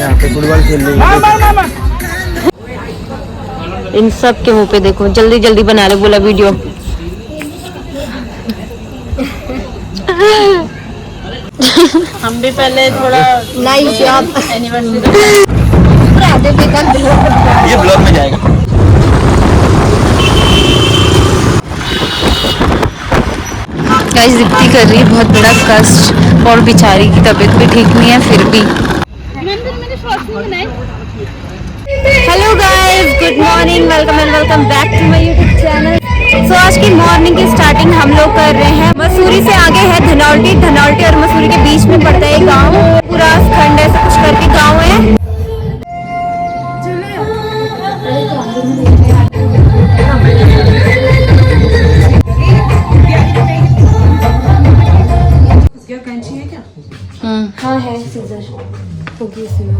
यहाँ पे फुटबॉल खेल रही है। इन सब के मुंह पे देखो, जल्दी जल्दी बना लो बोला वीडियो। हम भी पहले थोड़ा नाइस जॉब। एनिवर्सरी ये ब्लॉग में जाएगा। गाइस दीप्ति कर रही है बहुत बड़ा कष्ट और बेचारी की तबीयत भी ठीक नहीं है फिर भी। Hello guys, good morning, welcome and welcome back to my YouTube channel. So आज की मॉर्निंग की स्टार्टिंग हम लोग कर रहे हैं मसूरी से। आगे है धनौल्टी, धनौल्टी और मसूरी के बीच में पड़ता है गाँव, पूरा खंड ऐसा कुछ करके गाँव है। हाँ है सीजर होगी इसमें।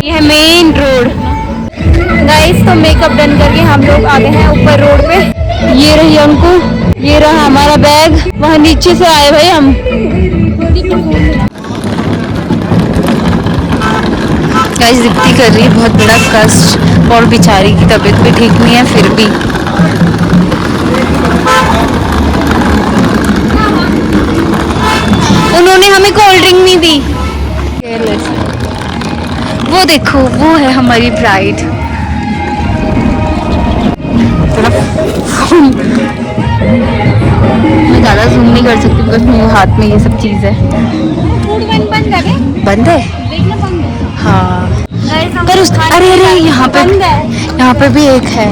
ये है मेन रोड गाइस। तो मेकअप डन करके हम लोग आ गए हैं ऊपर रोड पे। ये रही अंकु, ये रहा हमारा बैग। वहाँ नीचे से आए भाई हम। गाइस दीप्ति कर रही है बहुत बड़ा कष्ट और बेचारी की तबीयत भी ठीक नहीं है फिर भी। उन्होंने हमें कोल्ड ड्रिंक नहीं दी। वो देखो, वो है हमारी ब्राइड। मैं ज़्यादा जूम नहीं कर सकती बिकॉज मेरे हाथ में ये सब चीज़ है। बंद है हाँ। पर उस अरे यहाँ पे भी एक है।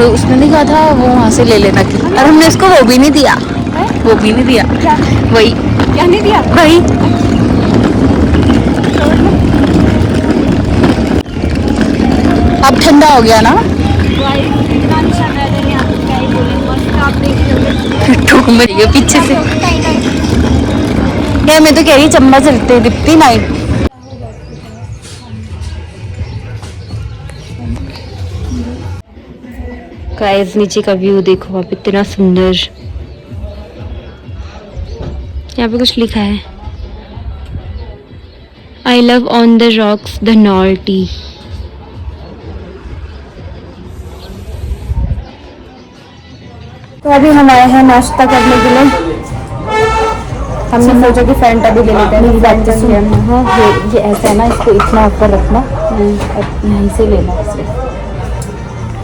उसने नहीं कहा था वो वहाँ से ले लेना की, और हमने उसको वो भी नहीं दिया। वही क्या नहीं दिया वही। अब ठंडा हो गया ना। ठोक मरी है पीछे से। यार मैं तो कह रही चम्मच चलते दिखती नाइट। गाइस नीचे का व्यू देखो, आप इतना सुंदर। यहाँ पे कुछ लिखा है, I love on the rocks Dhanaulti. तो अभी हम आए हैं नाश्ता करने के लिए। हमने सोचा कि फैंटा भी ले लेते हैं। हाँ ये ऐसा है ना, इसको इतना ऊपर रखना और यहीं से लेना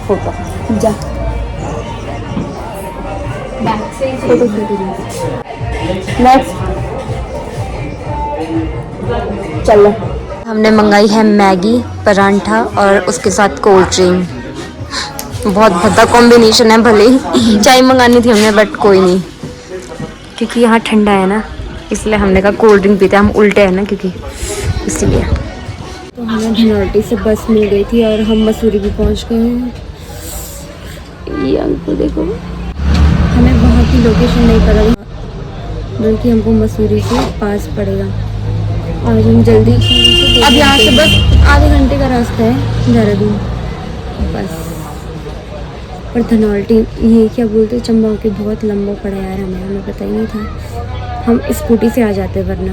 फोटो। जा फोटो नेक्स्ट चलो। हमने मंगाई है मैगी, परांठा और उसके साथ कोल्ड ड्रिंक। बहुत भद्दा कॉम्बिनेशन है। भले ही चाय मंगानी थी हमने बट कोई नहीं, क्योंकि यहाँ ठंडा है ना, इसलिए हमने कहा कोल्ड ड्रिंक पीते हैं। हम उल्टे हैं ना क्योंकि इसलिए। तो हमें धनौल्टी से बस मिल गई थी और हम मसूरी भी पहुँच गए हैं। ये अंकल देखो, हमें वहाँ की लोकेशन नहीं पता बल्कि हमको मसूरी से पास पड़ेगा। आज हम जल्दी, अब यहाँ से बस आधे घंटे का रास्ता है देहरादून बस। पर धनौल्टी ये क्या बोलते चंबा के बहुत लंबा पड़ा यार। हमें पता ही नहीं था। हम स्कूटी से आ जाते वरना।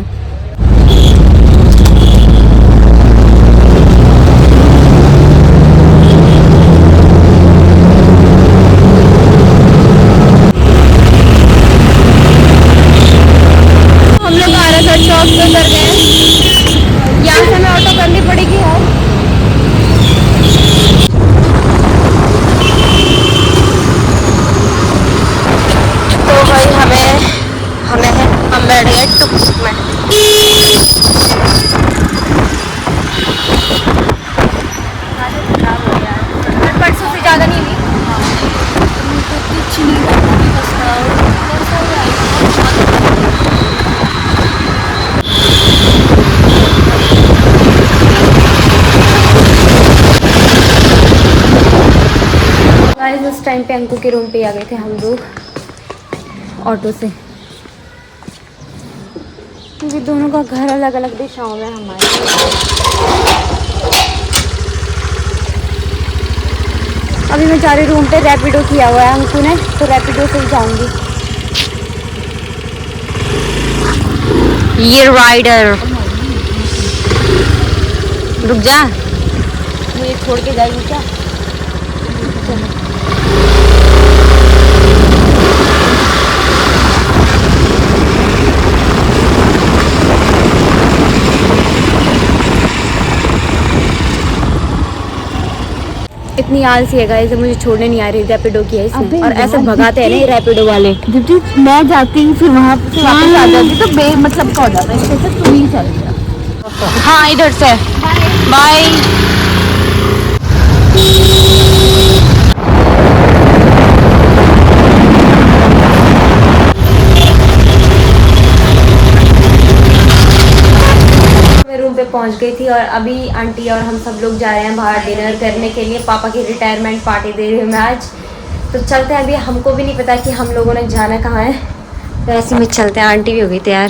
हम लोग आरासर चौक पे उतर गए। यहाँ से हमें ऑटो करनी पड़ेगी यार। हम बैठ गए टुक में। परसों से ज़्यादा नहीं ली। गाइस उस टाइम पे अंकु के रूम पे आ गए थे हम लोग। ऑटो से, क्योंकि दोनों का घर अलग अलग दिशाओं में हमारे। अभी मैं जा रही रूम पे, रैपिडो किया हुआ है अंकु ने, तो रैपिडो से ही जाऊंगी। ये राइडर रुक जा, मुझे छोड़ के जाएगी क्या? इतनी आलसी है गाइस, मुझे छोड़ने नहीं आ रही, रैपिडो की है इसने। और ऐसे भगाते हैं ना रैपिडो वाले। दीदी मैं जाती फिर वहाँ से वापस आ जाती तो बे मतलब का हो जाता है, इससे तू ही चल जा। हाँ इधर से बाय। रूम पे पहुंच गई थी और अभी आंटी और हम सब लोग जा रहे हैं बाहर डिनर करने के लिए। पापा की रिटायरमेंट पार्टी दे रही हूँ मैं आज, तो चलते हैं। अभी हमको भी नहीं पता कि हम लोगों ने जाना कहाँ है, तो ऐसे में चलते हैं। आंटी भी हो गई तैयार।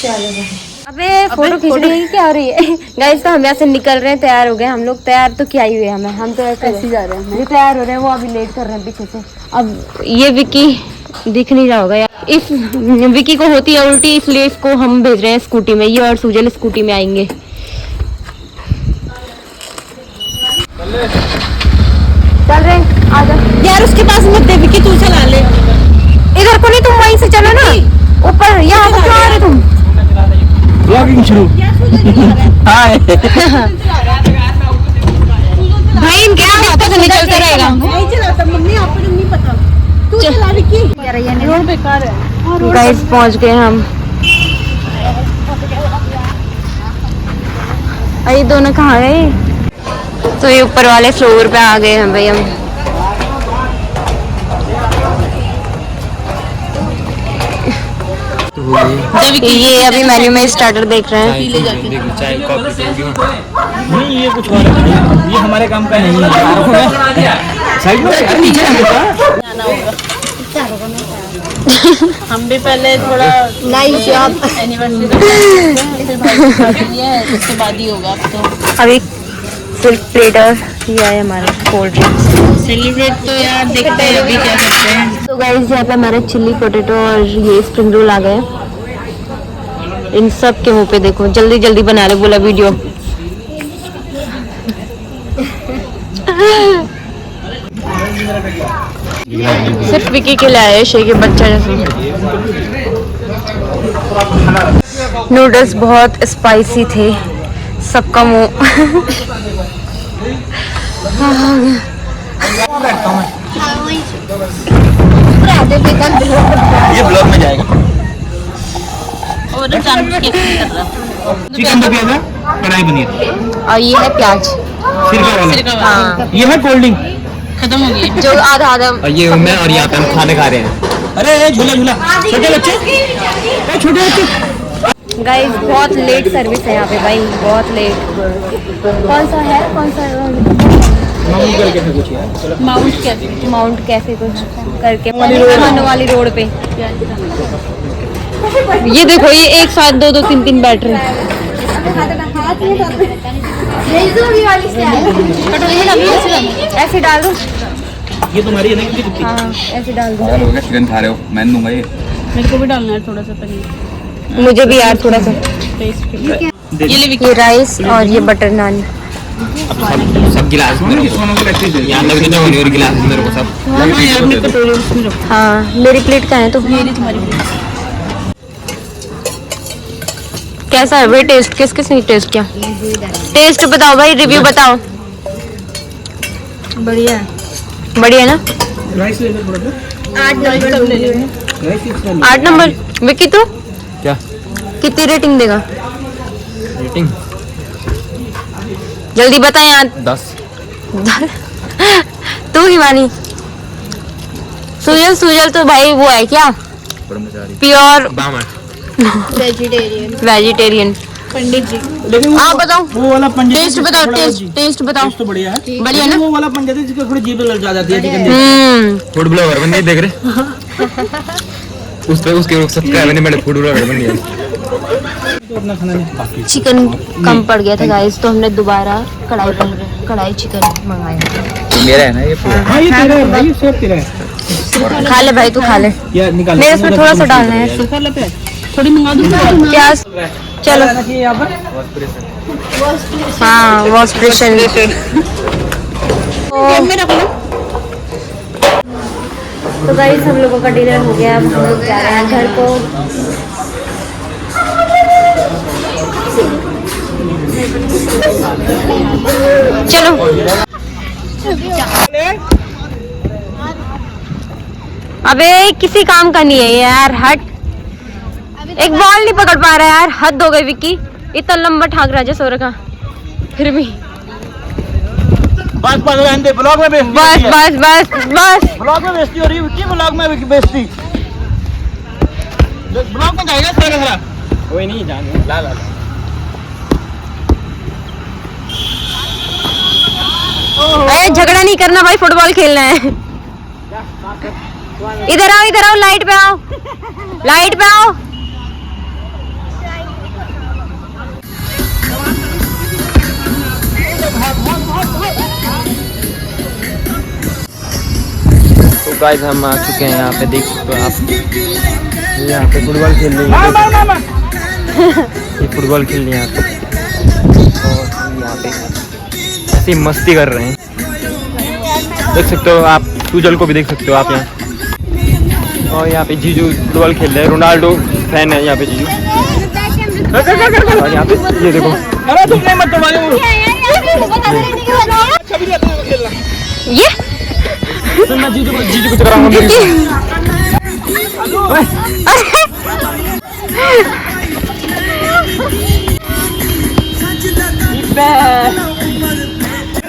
चलो अबे फोटो खींच रही है, क्या हो रही है गाइस? तो हम यहाँ से निकल रहे हैं, तैयार हो गए हम लोग। तैयार तो क्या ही हुए हमें, हम तो ऐसे जा रहे हैं। ये तैयार हो रहे हैं, वो अभी लेट कर रहे हैं पीछे से। अब ये विकी दिख नहीं रहा होगा यार, इस विकी को होती है उल्टी, इसलिए इसको हम भेज रहे हैं स्कूटी में। ये और सुजल स्कूटी में आएंगे। चल रहे आ जा यार, उसके पास मत दे विकी, तू चला ले। इधर को नहीं, तुम वहीं से चलो ना ऊपर। यहाँ को क्यों आ रहे तुम? ब्लॉगिंग शुरू। हाय भाई इनके हाथों से निकलता रहेगा। नहीं चलाता मम्मी, आपको नहीं पता, तू चला विकी। रोड बेकार है। गाइस पहुंच गए हम। अरे दोनों कहाँ गए? तो ये ऊपर वाले फ्लोर पे आ गए हैं भाई हम। ये अभी मेन्यू में स्टार्टर देख रहे हैं। चाय कॉफी नहीं, ये कुछ और है, ये हमारे काम का नहीं है। साइड में हम भी पहले थोड़ा नाइस जॉब। उसके बाद ही होगा अब तो। अभी फुल प्लेटर ये है हमारा कोल्ड ड्रिंक्स। चलिए से तो यार देखते हैं अभी क्या करते हैं। तो गाइस यहाँ पे हमारे चिल्ली पोटैटो और ये स्प्रिंग रोल आ गए। इन सब के मुंह पे देखो, जल्दी जल्दी बना रहे, बोला वीडियो। सिर्फ विकी के लिए आए शे के बच्चा जैसे। नूडल्स बहुत स्पाइसी थे, सबका मुंह ये ब्लॉग में जाएगा। और जानबूझ के नहीं कर रहा। चिकन दो प्याजा, कढ़ाई पनीर और ये है प्याज। सिरका वाला। हाँ ये है कोल्ड ड्रिंक खत्म हो गई। जो आधा आधा। और ये मैं और यहाँ पे हम खाने खा रहे हैं। अरे झूला झूला छोटे बच्चे, छोटे बच्चे। गाइस बहुत लेट सर्विस है यहाँ पे भाई, बहुत लेट। कौन सा है, कौन सा माउंट करके थे कुछ यार। माउंट कैफे कुछ करके खाने वाली रोड पे। ये देखो, ये एक साथ दो दो तीन तीन बैठ रहे हैं। ऐसे डाल दो। ये तुम्हारी है ना, कितनी? हाँ ऐसे डाल दो। यार हो गया, चिकन खा रहे हो, मैं दूंगा ये। मेरे को भी डालना है थोड़ा सा पनीर, मुझे भी यार थोड़ा सा। टेस्ट के लिए। ये ले विकी। ये राइस और ये बटर नान। सब गिलास मेरे को, यहाँ लग रही है और गिलास मेरे को सब। हाँ यार, अपनी कटोरी उसमें रखो। हाँ मेरी प्लेट का है तो। ये रही तुम्हारी प्लेट। कैसा है भाई टेस्ट? किस किस ने टेस्ट किया? टेस्ट बताओ भाई, रिव्यू बताओ। बढ़िया है। बढ़िया है ना? राइस ले लो थोड़ा सा। 8 नंबर ले लो। राइस कितना लो? 8 नंबर। विकी तू क्या कितनी रेटिंग देगा? रेटिंग? जल्दी बता यार। 10। तू हिमानी। सुजल सुजल तो भाई वो है क्या, ब्रह्मचारी प्योर बामण। वेजिटेरियन। पंडित जी लेकिन वो आप बताओ वो वाला पंजा टेस्ट बताओ, टेस्ट बताओ। तो बढ़िया है। बढ़िया ना? वो वाला पंजा है जिसका थोड़ी जीभ ललचा जाती है चिकन फूड ब्लॉगर बन गई, देख रहे उस पे उसके सब्सक्राइबर ने मेरे फूड ब्लॉगर बन गया। तो अपना खाना नहीं बाकी चिकन कम पड़ गया था गाइस, तो हमने दोबारा कढ़ाई चिकन मंगाया। मेरा है ना ये पूरा। हाँ ये तेरा है भाई, सब तेरा है। खा ले भाई, तू खा ले। या निकाल मेरे इसमें थोड़ा सा डालना है, थोड़ी मंगा दूँ प्याज। चलो यहाँ पर हाँ, वॉश प्रेशर। तो गाइस हम लोगों का डिनर हो गया, अब हम लोग जा रहे हैं घर को। चलो अबे किसी काम का नहीं है यार, हट। एक बॉल नहीं पकड़ पा रहा है यार, हद हो गई विक्की। इतना लंबा ठाक राजा सो रखा फिर भी। बस बस रहने दे, ब्लॉग में बेइज्जती बस हो रही है। बस बस बस। ब्लॉग में बेइज्जती हो रही है विक्की, ब्लॉग में बेइज्जती। ब्लॉग में जाएगा सारा सारा। कोई नहीं जाने, ला ला ला। अरे झगड़ा नहीं करना भाई, फुटबॉल खेलना है। इधर आओ, लाइट पे आओ, लाइट पे आओ। तो गाइस हम आ चुके हैं यहाँ पे, देख सकते हो आप। यहाँ पे फुटबॉल खेल रही है, ये फुटबॉल खेल रही है यहाँ पे। और यहाँ पे ऐसी मस्ती कर रहे हैं, देख सकते हो आप। सुजल को भी देख सकते हो आप यहाँ। और यहाँ पे जीजू फुटबॉल खेल रहे हैं, रोनाल्डो फैन है यहाँ पे जीजू। और यहाँ पे ये देखो, अरे तुम नहीं मत तुम्हारे ये मैं जीजू को चलाऊंगा मेरी।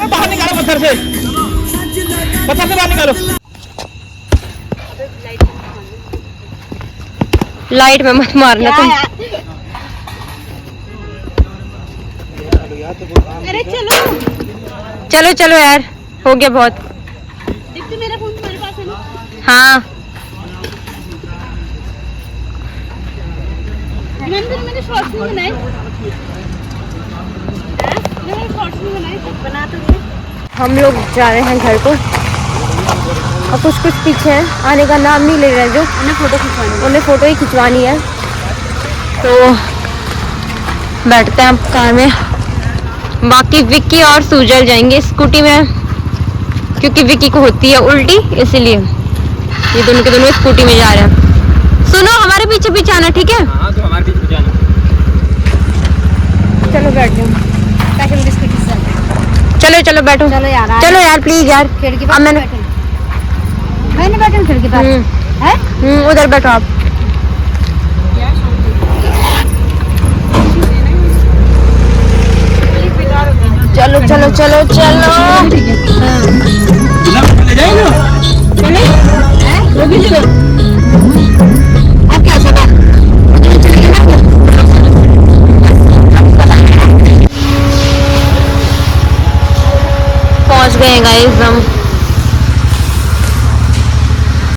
बाहर निकालो पत्थर से बाहर निकालो। लाइट में मत मारना तुम। अरे चलो चलो चलो यार, हो गया बहुत। दीप्ति मेरा फोन तुम्हारे पास है ना? हाँ मैंने शॉर्ट्स नहीं बनाए। मैंने शॉर्ट्स नहीं बनाए, बना तो दे। हम लोग जा रहे हैं घर को, और कुछ पीछे हैं, आने का नाम नहीं ले रहे जो। उन्हें फोटो ही खिंचवानी है, तो बैठते हैं आप कार में। बाकी विक्की और सुजल जाएंगे स्कूटी में, क्योंकि विक्की को होती है उल्टी, इसीलिए ये दोनों के दोनों स्कूटी में जा रहे हैं। सुनो, हमारे पीछे पीछे आना, ठीक है? हाँ तो हमारे पीछे जाना। चलो बैठ जाओ। पैकेट बिस्किट के साथ। चलो चलो बैठो, चलो यार, चलो यार प्लीज यार। खिड़की अब पर मैंने मैंने बैठे खिड़की पर है। उधर बैठो आप। चलो चलो चलो चलो। ले जाएगा पहुंच गए गाइस हम।